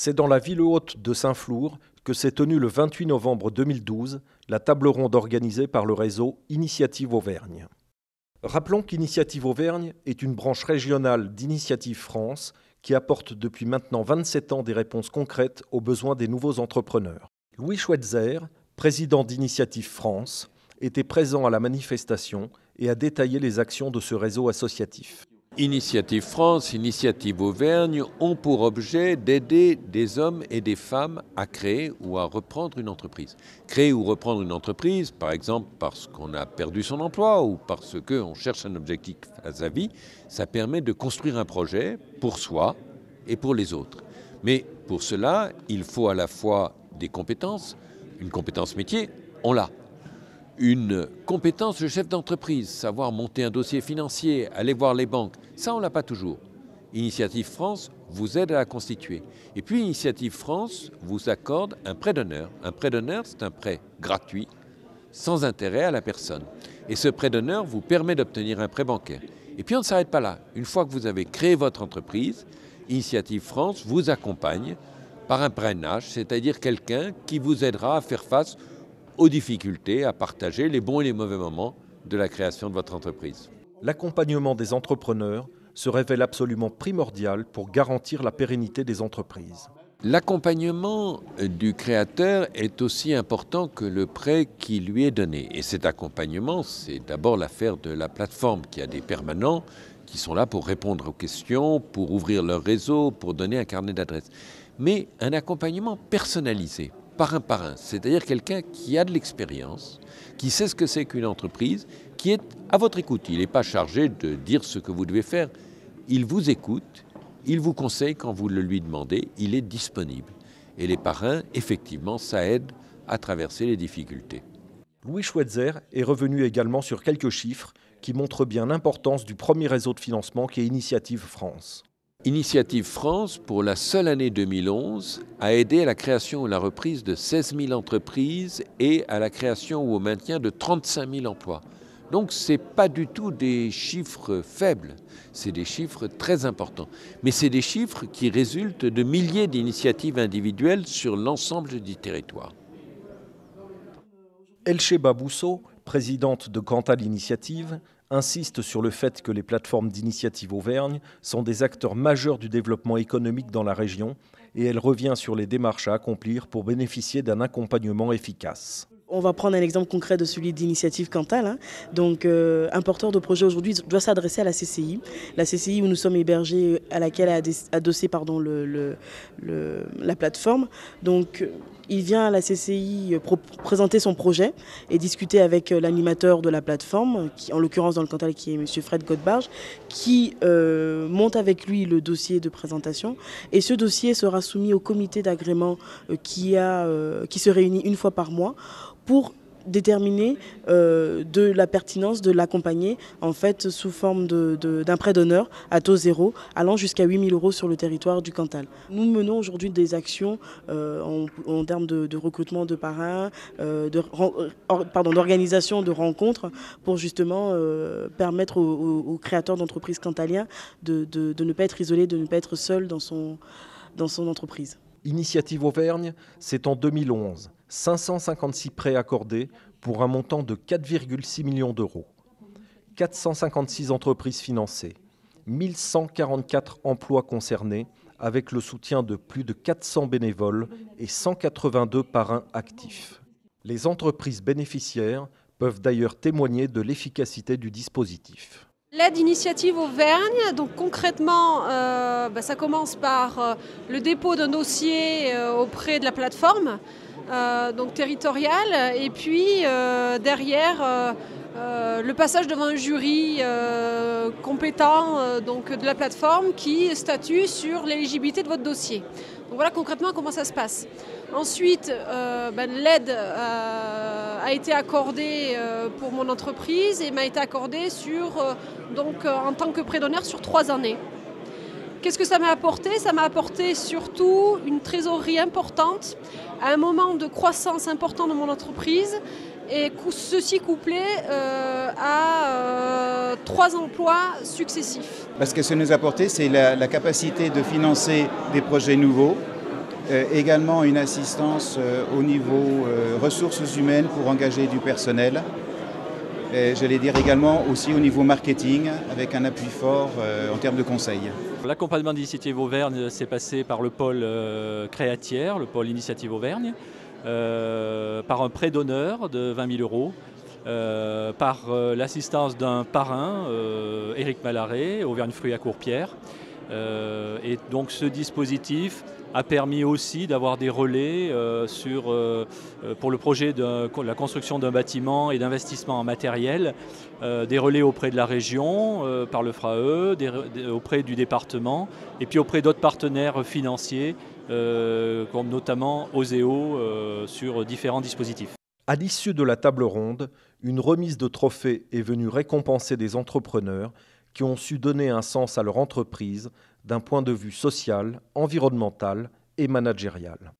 C'est dans la ville haute de Saint-Flour que s'est tenue le 28 novembre 2012 la table ronde organisée par le réseau Initiative Auvergne. Rappelons qu'Initiative Auvergne est une branche régionale d'Initiative France qui apporte depuis maintenant 27 ans des réponses concrètes aux besoins des nouveaux entrepreneurs. Louis Schweitzer, président d'Initiative France, était présent à la manifestation et a détaillé les actions de ce réseau associatif. Initiative France, Initiative Auvergne ont pour objet d'aider des hommes et des femmes à créer ou à reprendre une entreprise. Créer ou reprendre une entreprise, par exemple parce qu'on a perdu son emploi ou parce qu'on cherche un objectif à sa vie, ça permet de construire un projet pour soi et pour les autres. Mais pour cela, il faut à la fois des compétences, une compétence métier, on l'a. Une compétence de chef d'entreprise, savoir monter un dossier financier, aller voir les banques, ça on ne l'a pas toujours. Initiative France vous aide à la constituer. Et puis Initiative France vous accorde un prêt d'honneur. Un prêt d'honneur, c'est un prêt gratuit, sans intérêt à la personne. Et ce prêt d'honneur vous permet d'obtenir un prêt bancaire. Et puis on ne s'arrête pas là. Une fois que vous avez créé votre entreprise, Initiative France vous accompagne par un parrainage, c'est-à-dire quelqu'un qui vous aidera à faire face aux difficultés, à partager les bons et les mauvais moments de la création de votre entreprise. L'accompagnement des entrepreneurs se révèle absolument primordial pour garantir la pérennité des entreprises. L'accompagnement du créateur est aussi important que le prêt qui lui est donné. Et cet accompagnement, c'est d'abord l'affaire de la plateforme qui a des permanents qui sont là pour répondre aux questions, pour ouvrir leur réseau, pour donner un carnet d'adresses. Mais un accompagnement personnalisé, par un, c'est-à-dire quelqu'un qui a de l'expérience, qui sait ce que c'est qu'une entreprise, qui est à votre écoute. Il n'est pas chargé de dire ce que vous devez faire. Il vous écoute, il vous conseille quand vous le lui demandez, il est disponible. Et les parrains, effectivement, ça aide à traverser les difficultés. Louis Schweitzer est revenu également sur quelques chiffres qui montrent bien l'importance du premier réseau de financement qui est Initiative France. Initiative France, pour la seule année 2011, a aidé à la création ou la reprise de 16 000 entreprises et à la création ou au maintien de 35 000 emplois. Donc ce n'est pas du tout des chiffres faibles, c'est des chiffres très importants. Mais c'est des chiffres qui résultent de milliers d'initiatives individuelles sur l'ensemble du territoire. Elcheba Bousso, présidente de Cantal Initiative, insiste sur le fait que les plateformes d'Initiative Auvergne sont des acteurs majeurs du développement économique dans la région et elle revient sur les démarches à accomplir pour bénéficier d'un accompagnement efficace. On va prendre un exemple concret de celui d'Initiative Cantal. Donc, un porteur de projet aujourd'hui doit s'adresser à la CCI. La CCI où nous sommes hébergés, à laquelle est adossée la plateforme. Donc, il vient à la CCI présenter son projet et discuter avec l'animateur de la plateforme, qui, en l'occurrence dans le Cantal, qui est M. Fred Godbarge, qui monte avec lui le dossier de présentation. Et ce dossier sera soumis au comité d'agrément qui se réunit une fois par mois pour déterminer de la pertinence de l'accompagner en fait sous forme d'un prêt d'honneur à taux zéro allant jusqu'à 8 000 € sur le territoire du Cantal. Nous menons aujourd'hui des actions en termes de recrutement de parrains, d'organisation de rencontres pour justement permettre aux créateurs d'entreprises cantaliens de ne pas être isolés, de ne pas être seuls dans son entreprise. Initiative Auvergne, c'est en 2011, 556 prêts accordés pour un montant de 4,6 millions d'euros. 456 entreprises financées, 1144 emplois concernés avec le soutien de plus de 400 bénévoles et 182 parrains actifs. Les entreprises bénéficiaires peuvent d'ailleurs témoigner de l'efficacité du dispositif. L'aide Initiative Auvergne, donc concrètement, ça commence par le dépôt d'un dossier auprès de la plateforme donc territoriale et puis derrière le passage devant un jury compétent donc de la plateforme qui statue sur l'éligibilité de votre dossier. Donc voilà concrètement comment ça se passe. Ensuite, l'aide a été accordée pour mon entreprise et m'a été accordée en tant que prêt d'honneur sur 3 années. Qu'est-ce que ça m'a apporté? Ça m'a apporté surtout une trésorerie importante à un moment de croissance important de mon entreprise et ceci couplé à 3 emplois successifs. Ce que ça nous a apporté, c'est la capacité de financer des projets nouveaux Également une assistance au niveau ressources humaines pour engager du personnel. J'allais dire également aussi au niveau marketing, avec un appui fort en termes de conseils. L'accompagnement d'Initiative Auvergne s'est passé par le pôle Créatière, le pôle Initiative Auvergne, par un prêt d'honneur de 20 000 euros, par l'assistance d'un parrain, Éric Malaret, Auvergne Fruits à Courpierre. Et donc ce dispositif a permis aussi d'avoir des relais pour le projet de la construction d'un bâtiment et d'investissement en matériel, des relais auprès de la région par le FRAE, auprès du département et puis auprès d'autres partenaires financiers comme notamment Oseo sur différents dispositifs. À l'issue de la table ronde, une remise de trophées est venue récompenser des entrepreneurs qui ont su donner un sens à leur entreprise d'un point de vue social, environnemental et managérial.